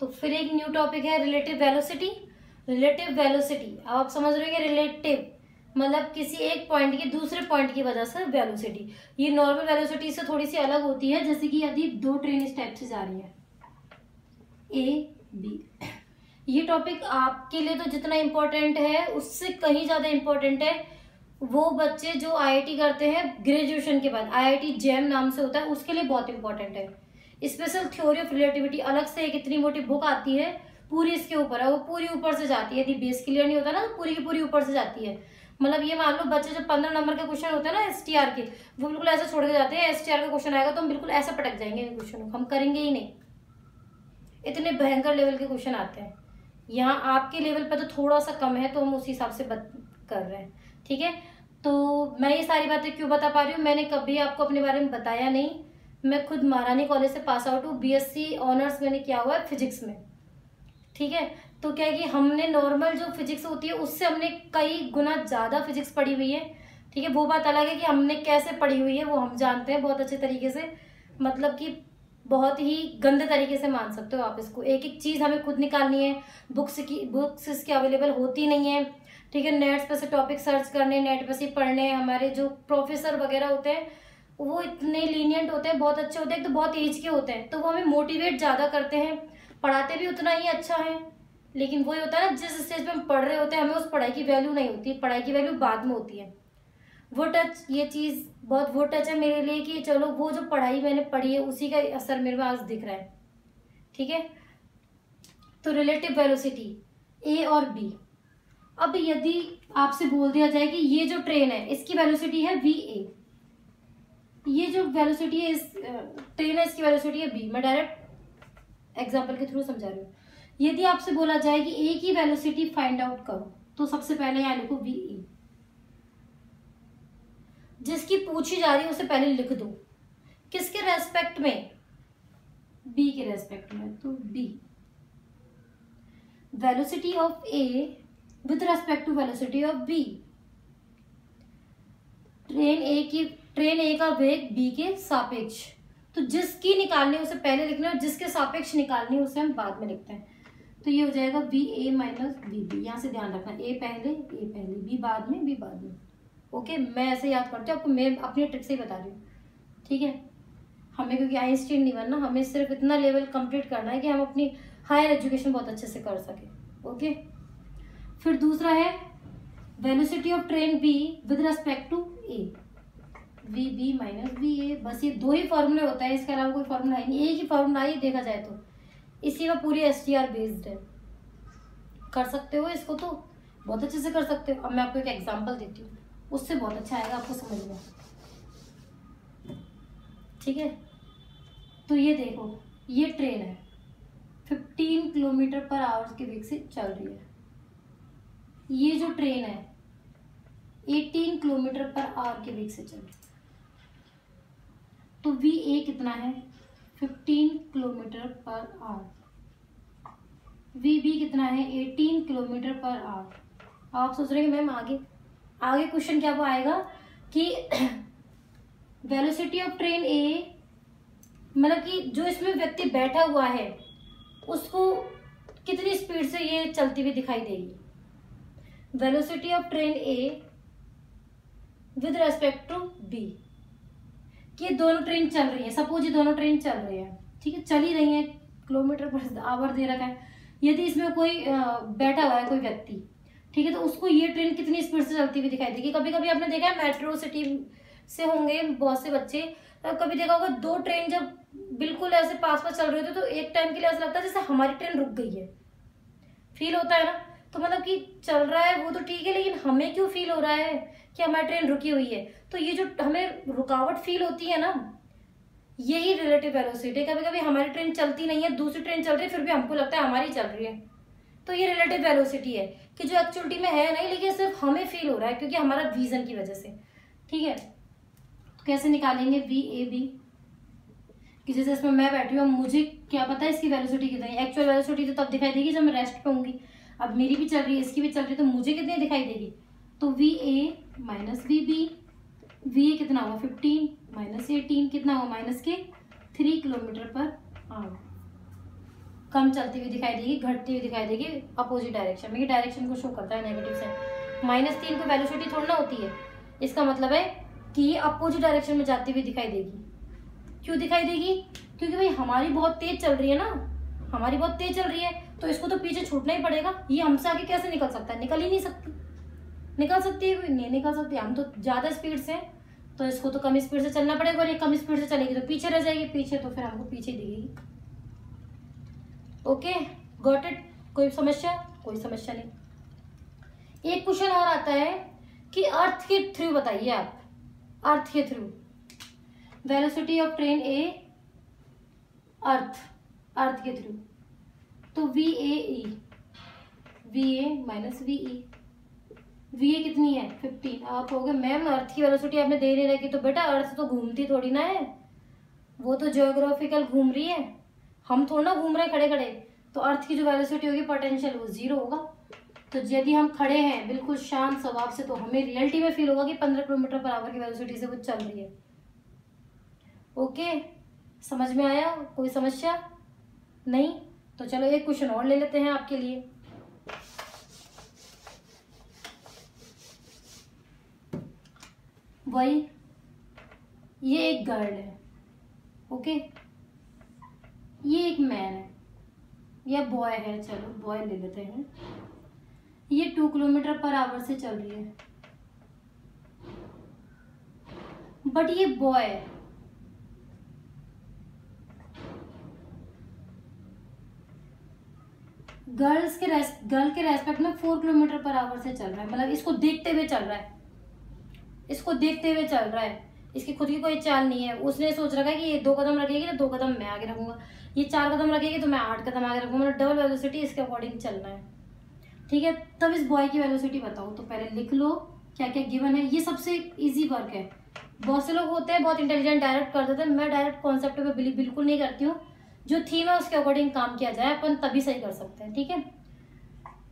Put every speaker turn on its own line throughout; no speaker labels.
तो फिर एक न्यू टॉपिक है रिलेटिव वेलोसिटी। रिलेटिव वेलोसिटी, अब आप समझ रहे हैं रिलेटिव मतलब किसी एक पॉइंट की दूसरे पॉइंट की वजह से वेलोसिटी। ये नॉर्मल वेलोसिटी से थोड़ी सी अलग होती है। जैसे कि यदि दो ट्रेन इस टाइप से जा रही है ए बी, ये टॉपिक आपके लिए तो जितना इम्पोर्टेंट है उससे कहीं ज्यादा इम्पोर्टेंट है वो बच्चे जो आईआईटी करते हैं ग्रेजुएशन के बाद, आईआईटी जैम नाम से होता है, उसके लिए बहुत इंपॉर्टेंट है। स्पेशल थ्योरी ऑफ रिलेटिविटी अलग से एक इतनी मोटी बुक आती है, पूरी इसके ऊपर है, वो पूरी ऊपर से जाती है। यदि बेस क्लियर नहीं होता ना तो पूरी की पूरी ऊपर से जाती है। मतलब ये मान लो बच्चे जो 15 नंबर के क्वेश्चन होते हैं ना एसटीआर के, वो बिल्कुल ऐसे छोड़ के जाते हैं। एसटीआर का क्वेश्चन आएगा तो हम बिल्कुल ऐसे पटक जाएंगे इन क्वेश्चन को, हम करेंगे ही नहीं। इतने भयंकर लेवल के क्वेश्चन आते हैं। यहाँ आपके लेवल पर तो थोड़ा सा कम है तो हम उसी हिसाब से कर रहे हैं, ठीक है। तो मैं ये सारी बातें क्यों बता पा रही हूँ, मैंने कभी आपको अपने बारे में बताया नहीं। मैं खुद महारानी कॉलेज से पास आउट हूँ, बीएससी ऑनर्स मैंने किया हुआ है फिजिक्स में, ठीक है। तो क्या है कि हमने नॉर्मल जो फिजिक्स होती है उससे हमने कई गुना ज़्यादा फिजिक्स पढ़ी हुई है, ठीक है। वो बात अलग है कि हमने कैसे पढ़ी हुई है वो हम जानते हैं बहुत अच्छे तरीके से, मतलब कि बहुत ही गंदे तरीके से मान सकते हो आप इसको। एक एक चीज़ हमें खुद निकालनी है, बुक्स इसकी अवेलेबल होती नहीं है, ठीक है। नेट्स पे से टॉपिक सर्च करने, नेट पे से पढ़ने। हमारे जो प्रोफेसर वगैरह होते हैं वो इतने लीनियंट होते हैं, बहुत अच्छे होते हैं, तो बहुत एज के होते हैं, तो वो हमें मोटिवेट ज़्यादा करते हैं, पढ़ाते भी उतना ही अच्छा है। लेकिन वही होता है ना, जिस स्टेज पे हम पढ़ रहे होते हैं हमें उस पढ़ाई की वैल्यू नहीं होती, पढ़ाई की वैल्यू बाद में होती है। वो टच, ये चीज़ बहुत वो टच है मेरे लिए कि चलो वो जो पढ़ाई मैंने पढ़ी है उसी का असर मेरे में आज दिख रहा है, ठीक है। तो रिलेटिव वेलोसिटी ए और बी। अब यदि आपसे बोल दिया जाए कि ये जो ट्रेन है इसकी वेलोसिटी है वी ए, ये जो वेलोसिटी है इस ट्रेन है इसकी वेलोसिटी है बी, मैं डायरेक्ट एग्जांपल के थ्रू समझा रही हूँ। यदि आपसे बोला जाए कि ए की वेलोसिटी फाइंड आउट करो तो सबसे पहले यहाँ लिखो वी ए, जिसकी पूछी जा रही है उसे पहले लिख दो। किसके रेस्पेक्ट में, बी के रेस्पेक्ट में, तो b velocity of a with respect to velocity of b. Train a का वेग बी के सापेक्ष, तो जिसकी निकालनी है उसे पहले लिखना है और जिसके सापेक्ष निकालनी है उसे हम बाद में लिखते हैं। तो ये हो जाएगा V A minus V B. यहाँ से ध्यान रखना, ए पहले बी बाद में, बी बाद में। ओके, मैं ऐसे याद करती हूँ आपको, मैं अपनी ट्रिक से ही बता रही हूँ, ठीक है। हमें क्योंकि आइंस्टीन नहीं बनना, हमें सिर्फ इतना लेवल कंप्लीट करना है कि हम अपनी हायर एजुकेशन बहुत अच्छे से कर सके। ओके, फिर दूसरा है velocity of train B with respect to A, V B minus V A. बस ये दो ही फॉर्मूले होता है, इसके अलावा कोई फॉर्मूला है नहीं, एक ही फॉर्मूला है देखा जाए तो। इसी में पूरी एसटीआर बेस्ड है, कर सकते हो इसको तो बहुत अच्छे से कर सकते हो। अब मैं आपको एक एग्जांपल देती हूँ, उससे बहुत अच्छा आएगा आपको समझ में, ठीक है। तो ये देखो, ये ट्रेन है 15 किलोमीटर पर आवर के वेग से चल रही है। ये जो ट्रेन है 18 किलोमीटर पर आवर के वेग से चल रही है। तो वी ए कितना है, 15 kilometre per our. We B कितना है, 18 किलोमीटर पर आवर। आप सोच रहे हैं मैम आगे क्वेश्चन क्या वो आएगा कि वेलोसिटी ऑफ ट्रेन ए, मतलब कि जो इसमें व्यक्ति बैठा हुआ है उसको कितनी स्पीड से ये चलती हुई दिखाई देगी। Velocity of train A with respect to B, कि ये दोनों ट्रेन चल रही है, सपोज ये दोनों ट्रेन चल रही है, ठीक है, चल ही रही है, किलोमीटर पर आवर दे रखा है। यदि इसमें कोई बैठा हुआ है कोई व्यक्ति, ठीक है, तो उसको ये ट्रेन कितनी स्पीड से चलती हुई दिखाई देगी। कभी कभी आपने देखा है मेट्रो सिटी से होंगे बहुत से बच्चे, कभी देखा होगा दो ट्रेन जब बिल्कुल ऐसे पास पास चल रहे होते तो एक टाइम के लिए ऐसा लगता है जैसे हमारी ट्रेन रुक गई है, फील होता है ना। तो मतलब कि चल रहा है वो तो ठीक है, लेकिन हमें क्यों फील हो रहा है कि हमारी ट्रेन रुकी हुई है। तो ये जो हमें रुकावट फील होती है ना, यही रिलेटिव वेलोसिटी। कभी कभी हमारी ट्रेन चलती नहीं है, दूसरी ट्रेन चल रही है, फिर भी हमको लगता है हमारी चल रही है, तो ये रिलेटिव वेलोसिटी है कि जो एक्चुअलिटी में है नहीं, लेकिन सिर्फ हमें फील हो रहा है क्योंकि हमारा विजन की वजह से, ठीक है। तो कैसे निकालेंगे वी ए बी, कि जैसे इसमें मैं बैठी हूँ, मुझे क्या पता है इसकी वेलोसिटी कितनी है। एक्चुअल वेलोसिटी तो तब दिखाई देगी जब मैं रेस्ट पे होंगी। अब मेरी भी चल रही है, इसकी भी चल रही है, तो मुझे कितनी दिखाई देगी। तो V A minus V B, V A कितना हुआ 15 माइनस 18 कितना हुआ माइनस के 3 किलोमीटर पर आवर। कम चलती हुई दिखाई देगी, घटती हुई दिखाई देगी अपोजिट डायरेक्शन में। ये डायरेक्शन को शो करता है नेगेटिव साइन। -3 को वेलोसिटी थोड़ी ना होती है, इसका मतलब है कि ये अपोजिट डायरेक्शन में जाती हुई दिखाई देगी। क्यों दिखाई देगी? क्योंकि भाई हमारी बहुत तेज चल रही है ना, हमारी बहुत तेज चल रही है, तो इसको तो पीछे छूटना ही पड़ेगा। ये हमसे आगे कैसे निकल सकता है? निकल ही नहीं सकती। निकल सकती है कोई? नहीं निकल सकती। हम तो ज्यादा स्पीड से, तो इसको तो कम स्पीड से चलना पड़ेगा, और ये कम स्पीड से चलेगी तो पीछे रह जाएगी। पीछे तो फिर हमको पीछे दिखेगी। Okay, got it? कोई समस्या? कोई समस्या नहीं। एक क्वेश्चन और आता है कि अर्थ के थ्रू बताइए आप, अर्थ के थ्रू वेलोसिटी ऑफ ट्रेन ए, अर्थ के थ्रू, तो VAE, VA minus VE, VA कितनी है? 15। आप कहोगे मैम अर्थ की वेलोसिटी आपने दे नहीं रखी, तो बेटा अर्थ तो घूमती थोड़ी ना है, वो तो जियोग्राफिकल घूम रही है, हम थोड़ा ना घूम रहे खड़े खड़े। तो अर्थ की जो वेलोसिटी होगी पोटेंशियल, वो 0 होगा। तो यदि हम खड़े हैं बिल्कुल शांत स्वभाव से, तो हमें रियलिटी में फील होगा कि 15 किलोमीटर पर आवर की वेलोसिटी से वो चल रही है। ओके, समझ में आया? कोई समस्या नहीं? तो चलो एक क्वेश्चन और ले लेते हैं आपके लिए। वही, ये एक गर्ल है, ओके, ये एक मैन है या बॉय है, चलो बॉय ले लेते हैं। ये 2 किलोमीटर पर आवर से चल रही है, बट ये बॉय है। गर्ल के रेस्पेक्ट में 4 किलोमीटर पर आवर से चल रहा है, मतलब इसको देखते हुए चल रहा है, इसको देखते हुए चल रहा है। इसकी खुद की कोई चाल नहीं है। उसने सोच रखा है कि ये 2 कदम रखेगी तो 2 कदम मैं आगे रखूंगा, ये 4 कदम रखेगी तो मैं 8 कदम आगे रखूंगा, मतलब डबल वेलोसिटी इसके अकॉर्डिंग चलना है। ठीक है, तब इस बॉय की वेलोसिटी बताओ। तो पहले लिख लो क्या क्या गिवन है। ये सबसे इजी वर्क है। बहुत से लोग होते हैं बहुत इंटेलिजेंट, डायरेक्ट कर देते हैं। मैं डायरेक्ट कॉन्सेप्ट पे बिलीव बिल्कुल नहीं करती हूँ। जो थीम है उसके अकॉर्डिंग काम किया जाए, अपन तभी सही कर सकते हैं। ठीक है,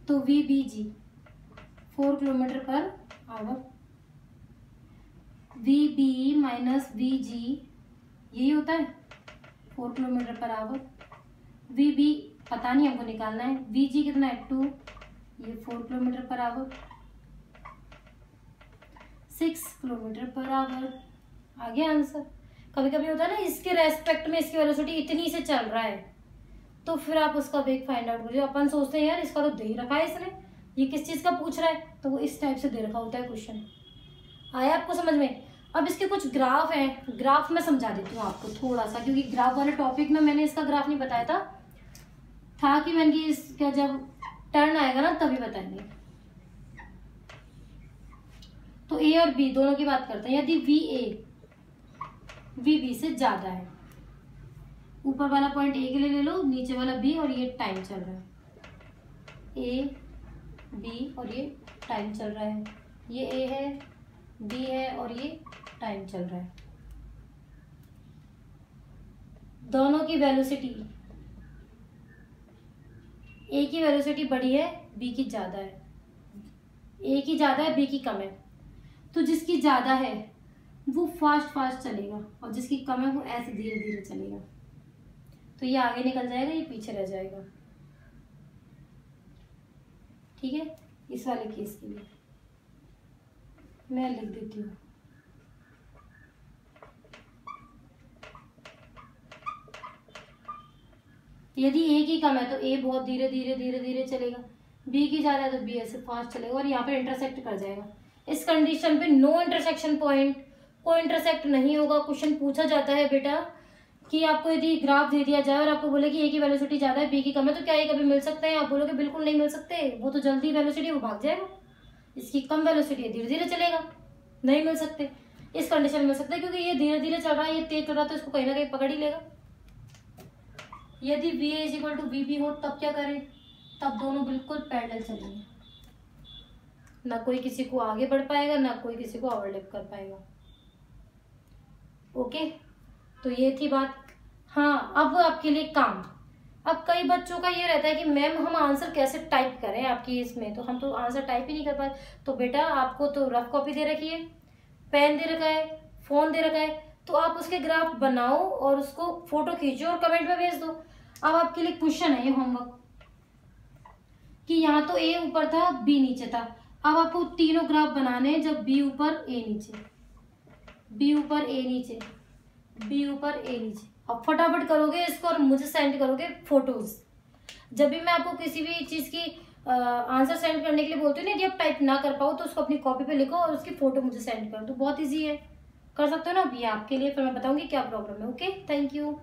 तो VBG 4 kilometre per our, VB minus VG यही होता है 4 किलोमीटर पर आवर। VB पता नहीं, हमको निकालना है। VG कितना है? 2, ये 4 kilometre per hour, 6 kilometre per hour. आ गया आंसर। कभी कभी होता है ना, इसके रेस्पेक्ट में इसकी वेलोसिटी इतनी से चल रहा है, तो फिर आप उसका वेग फाइंड आउट करिए। अपन सोचते हैं यार इसका तो दे ही रखा है इसने, ये किस चीज का पूछ रहा है, तो वो इस टाइप से दे रखा होता है क्वेश्चन। आया आपको समझ में? अब इसके कुछ ग्राफ हैं, ग्राफ में समझा देती हूँ आपको थोड़ा सा, क्योंकि ग्राफ वाले टॉपिक में मैंने इसका ग्राफ नहीं बताया था कि मैंने इसका जब टर्न आएगा ना तभी बताएंगे। तो A और B दोनों की बात करते हैं। यदि VA VB से ज्यादा है, ऊपर वाला पॉइंट A के लिए ले लो, नीचे वाला B, और ये टाइम चल रहा है, A B और ये टाइम चल रहा है, ये A है, B है और ये टाइम चल रहा है। दोनों की वेलोसिटी, A की वेलोसिटी बड़ी है, B की ज्यादा है। A की ज्यादा है, B की कम है। तो जिसकी ज्यादा है वो फास्ट फास्ट चलेगा, और जिसकी कम है वो ऐसे धीरे धीरे चलेगा। तो ये आगे निकल जाएगा, ये पीछे रह जाएगा। ठीक है, इस वाले केस के लिए मैं लिख देती हूँ। यदि A की कम है तो A बहुत धीरे धीरे धीरे धीरे चलेगा, B की ज्यादा है तो B ऐसे फास्ट चलेगा, और यहाँ पे इंटरसेक्ट कर जाएगा। इस कंडीशन पे नो इंटरसेक्शन पॉइंट, कोई इंटरसेक्ट नहीं होगा। क्वेश्चन पूछा जाता है बेटा कि आपको यदि ग्राफ दे दिया जाए और आपको बोले कि A की वेलोसिटी ज्यादा है, B की कम है, तो क्या ये कभी मिल सकते हैं? आप बोलोगे बिल्कुल नहीं मिल सकते, वो तो जल्दी वेलोसिटी वो भाग जाएगा। इसकी कम वेलोसिटी है, धीरे धीरे चलेगा, नहीं मिल सकते। इस कंडीशन में मिल सकता है क्योंकि ये धीरे धीरे चल रहा है, ये तेज चल रहा है, तो इसको कहीं ना कहीं पकड़ ही लेगा। यदि VA इक्वल टू VB हो तब क्या करें? तब दोनों बिल्कुल पैरेलल चलेंगे, ना कोई किसी को आगे बढ़ पाएगा ना कोई किसी को ओवरलैप कर पाएगा। ओके, तो ये थी बात। हाँ, अब आपके लिए काम। अब कई बच्चों का ये रहता है कि मैम हम आंसर कैसे टाइप करें आपकी इसमें, तो हम तो आंसर टाइप ही नहीं कर पाए। तो बेटा आपको तो रफ कॉपी दे रखी है, पेन दे रखा है, फोन दे रखा है, तो आप उसके ग्राफ बनाओ और उसको फोटो खींचो और कमेंट में भेज दो। अब आपके लिए क्वेश्चन है ये होमवर्क कि यहाँ तो ए ऊपर था बी नीचे था। अब आपको तीनों ग्राफ बनाने हैं जब बी ऊपर ए नीचे, बी ऊपर ए नीचे, बी ऊपर ए नीचे। अब फटाफट करोगे इसको और मुझे सेंड करोगे फोटोज। जब भी मैं आपको किसी भी चीज की आंसर सेंड करने के लिए बोलती हूँ ना, यदि आप टाइप ना कर पाओ तो उसको अपनी कॉपी पे लिखो और उसकी फोटो मुझे सेंड करो, तो बहुत ईजी है, कर सकते हो ना। अब ये आपके लिए, फिर मैं बताऊंगी क्या प्रॉब्लम है। Okay, thank you.